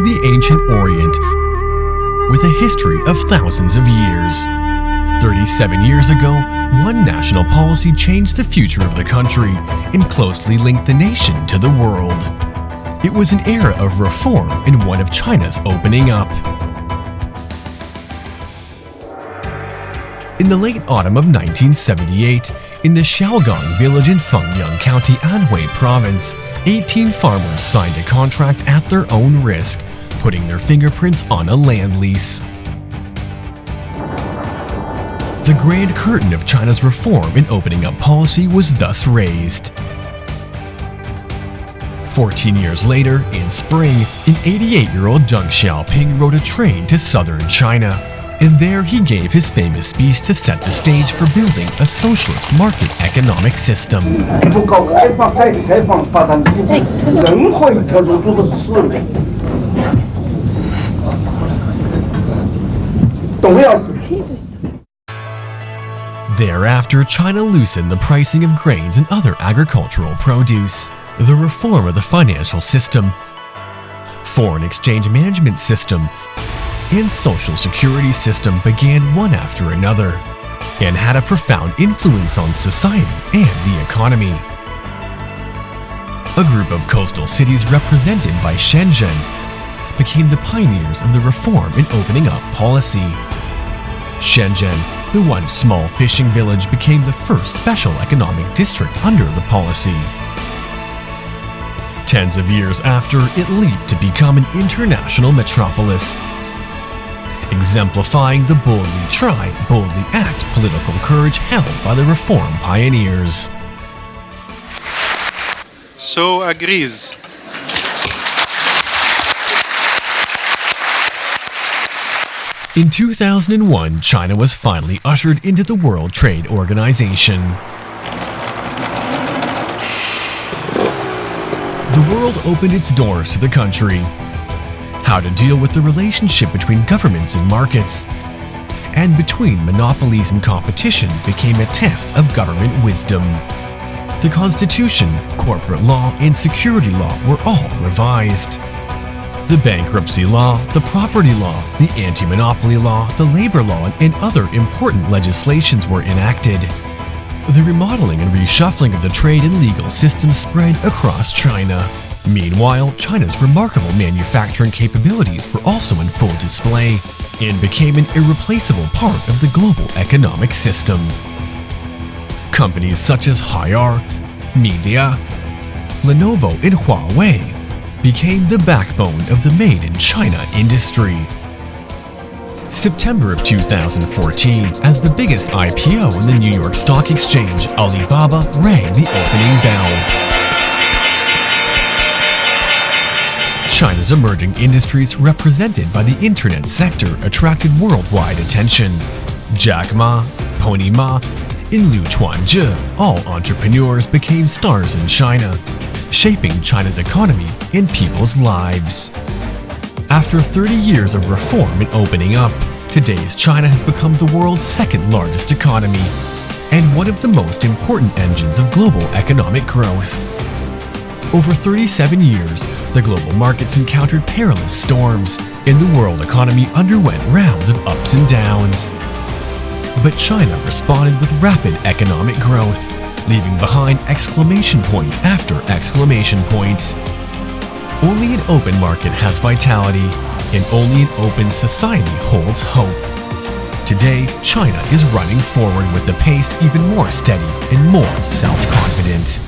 the ancient Orient with a history of thousands of years. 37 years ago, one national policy changed the future of the country and closely linked the nation to the world. It was an era of reform and one of China's opening up. In the late autumn of 1978, in the Xiaogang village in Fengyang County, Anhui Province, 18 farmers signed a contract at their own risk, putting their fingerprints on a land lease. The grand curtain of China's reform and opening up policy was thus raised. 14 years later, in spring, an 88-year-old Deng Xiaoping rode a train to southern China, and there he gave his famous speech to set the stage for building a socialist market economic system. Thereafter, China loosened the pricing of grains and other agricultural produce, the reform of the financial system, foreign exchange management system, and social security system began one after another, and had a profound influence on society and the economy. A group of coastal cities represented by Shenzhen became the pioneers of the reform and opening up policy. Shenzhen, the once small fishing village, became the first special economic district under the policy. Tens of years after, it leaped to become an international metropolis, exemplifying the boldly try, boldly act political courage held by the reform pioneers. So agrees. In 2001, China was finally ushered into the World Trade Organization. The world opened its doors to the country. How to deal with the relationship between governments and markets, and between monopolies and competition became a test of government wisdom. The Constitution, corporate law, and security law were all revised. The bankruptcy law, the property law, the anti-monopoly law, the labor law, and other important legislations were enacted. The remodeling and reshuffling of the trade and legal system spread across China. Meanwhile, China's remarkable manufacturing capabilities were also in full display and became an irreplaceable part of the global economic system. Companies such as Haier, Midea, Lenovo, and Huawei became the backbone of the Made in China industry. September of 2014, as the biggest IPO in the New York Stock Exchange, Alibaba rang the opening bell. China's emerging industries represented by the internet sector attracted worldwide attention. Jack Ma, Pony Ma, and Liu Chuanzhe, all entrepreneurs, became stars in China, shaping China's economy and people's lives. After 30 years of reform and opening up, today's China has become the world's second largest economy and one of the most important engines of global economic growth. Over 37 years, the global markets encountered perilous storms, and the world economy underwent rounds of ups and downs. But China responded with rapid economic growth, leaving behind exclamation point after exclamation point. Only an open market has vitality, and only an open society holds hope. Today, China is running forward with the pace even more steady and more self-confident.